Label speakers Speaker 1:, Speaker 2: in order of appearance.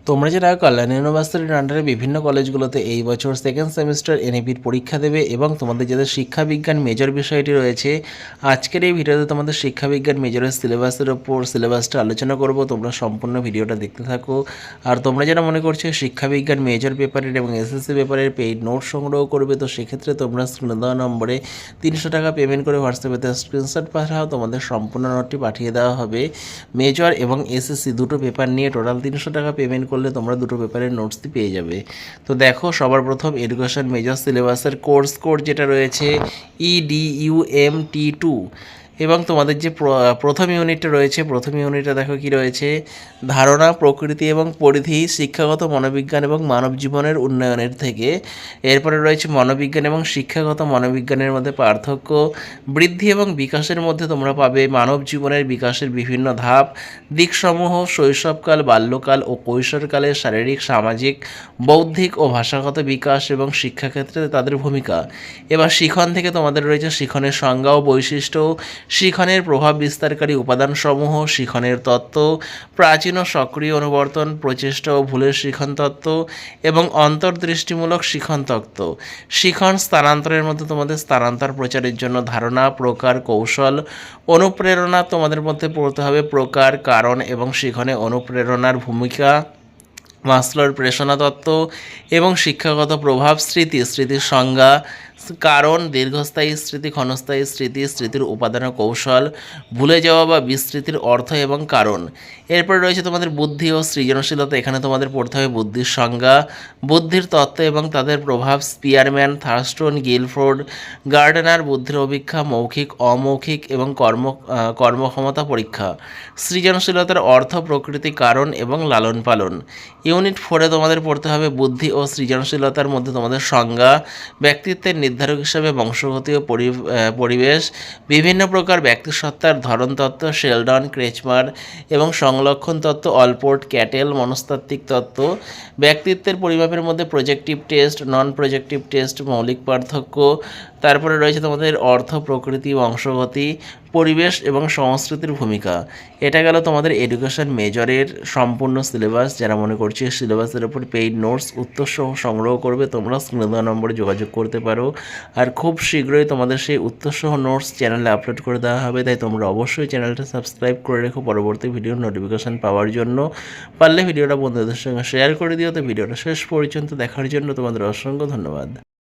Speaker 1: তোমরা যারা কল্যাণ ইউনিভার্সিটির আন্ডারে বিভিন্ন কলেজগুলোতে এই বছর সেকেন্ড সেমিস্টার এনইপির পরীক্ষা দেবে এবং তোমাদের যাদের শিক্ষাবিজ্ঞান মেজর বিষয়টি রয়েছে, আজকের এই ভিডিওতে তোমাদের শিক্ষাবিজ্ঞান মেজরের সিলেবাসের ওপর সিলেবাসটা আলোচনা করব। তোমরা সম্পূর্ণ ভিডিওটা দেখতে থাকো। আর তোমরা যারা মনে করছো শিক্ষাবিজ্ঞান মেজর পেপারের এবং এসএসসি পেপারের পেইড নোট সংগ্রহ করবে, তো সেক্ষেত্রে তোমরা স্ক্রিনে দেওয়া নম্বরে 300 টাকা পেমেন্ট করে হোয়াটসঅ্যাপে স্ক্রিনশট পাঠাও, তোমাদের সম্পূর্ণ নোটটি পাঠিয়ে দেওয়া হবে। মেজর এবং এসএসসি দুটো পেপার নিয়ে টোটাল 300 টাকা পেমেন্ট করলে তোমরা দুটো পেপারের নোটসটি পেয়ে যাবে। তো দেখো, সবার প্রথম এডুকেশন মেজর সিলেবাসের কোর্স কোড যেটা রয়েছে EDUMT2, এবং তোমাদের যে প্রথম ইউনিটটা রয়েছে, প্রথম ইউনিটটা দেখো কি রয়েছে, ধারণা, প্রকৃতি এবং পরিধি, শিক্ষাগত মনোবিজ্ঞান এবং মানব জীবনের উন্নয়নের থেকে। এরপরে রয়েছে মনোবিজ্ঞান এবং শিক্ষাগত মনোবিজ্ঞানের মধ্যে পার্থক্য, বৃদ্ধি এবং বিকাশের মধ্যে তোমরা পাবে মানব জীবনের বিকাশের বিভিন্ন ধাপ, দিকসমূহ, শৈশবকাল, বাল্যকাল ও কৈশোরকালের শারীরিক, সামাজিক, বৌদ্ধিক ও ভাষাগত বিকাশ এবং শিক্ষাক্ষেত্রে তাদের ভূমিকা। এবার শিখন থেকে তোমাদের রয়েছে শিখনের সংজ্ঞা ও বৈশিষ্ট্য, শিখনের প্রভাব বিস্তারকারী উপাদানসমূহ, শিখনের তত্ত্ব, প্রাচীন ও সক্রিয় অনুবর্তন, প্রচেষ্টা ও ভুলের শিখন তত্ত্ব এবং অন্তর্দৃষ্টিমূলক শিখন তত্ত্ব। শিখন স্থানান্তরের মধ্যে তোমাদের স্থানান্তর প্রচারের জন্য ধারণা, প্রকার, কৌশল, অনুপ্রেরণা তোমাদের মধ্যে পড়তে হবে, প্রকার, কারণ এবং শিখনে অনুপ্রেরণার ভূমিকা, মাসলোর প্রেষণা তত্ত্ব এবং শিক্ষাগত প্রভাব, স্মৃতির সংজ্ঞা, কারণ, দীর্ঘস্থায়ী স্মৃতি, ক্ষণস্থায়ী স্মৃতি, স্মৃতির উপাদান ও কৌশল, ভুলে যাওয়া বা বিস্মৃতির অর্থ এবং কারণ। এরপরে রয়েছে তোমাদের বুদ্ধি ও সৃজনশীলতা। এখানে তোমাদের পড়তে হবে বুদ্ধির সংজ্ঞা, বুদ্ধির তত্ত্ব এবং তাদের প্রভাব, স্পিয়ারম্যান, থার্স্টন, গিলফোর্ড, গার্ডনার, বুদ্ধির অভিক্ষা, মৌখিক, অমৌখিক এবং কর্মক্ষমতা পরীক্ষা। সৃজনশীলতার অর্থ, প্রকৃতি, কারণ এবং লালন পালন। ইউনিট 4-এ তোমাদের পড়তে হবে বুদ্ধি ও সৃজনশীলতার মধ্যে তোমাদের সংজ্ঞা, ব্যক্তিত্বের নির্ধারক হিসাবে বংশগতি ও পরিবেশ, বিভিন্ন প্রকার ব্যক্তিসত্তার ধরন তত্ত্ব, শেলডন, ক্রেচমার এবং সংলক্ষণ তত্ত্ব, অলপোর্ট, ক্যাটেল, মনস্তাত্ত্বিক তত্ত্ব। ব্যক্তিত্বের পরিমাপের মধ্যে প্রজেক্টিভ টেস্ট, নন প্রজেক্টিভ টেস্ট, মৌলিক পার্থক্য। তারপরে রয়েছে তোমাদের অর্থ, প্রকৃতি, বংশগতি, পরিবেশ এবং সংস্কৃতির ভূমিকা। এটা গেল তোমাদের এডুকেশন মেজরের সম্পূর্ণ সিলেবাস। যারা মনে করছে সিলেবাসের উপর পেইড নোটস উত্তরসহ সংগ্রহ করবে, তোমরা স্ক্রিনে দেওয়া নম্বরে যোগাযোগ করতে পারো। আর খুব শীঘ্রই তোমাদের সেই উত্তরসহ নোটস চ্যানেলে আপলোড করে দেওয়া হবে, তাই তোমরা অবশ্যই চ্যানেলটা সাবস্ক্রাইব করে রেখো পরবর্তী ভিডিওর নোটিফিকেশান পাওয়ার জন্য। পারলে ভিডিওটা বন্ধুদের সঙ্গে শেয়ার করে দিও। তো ভিডিওটা শেষ পর্যন্ত দেখার জন্য তোমাদের অসংখ্য ধন্যবাদ।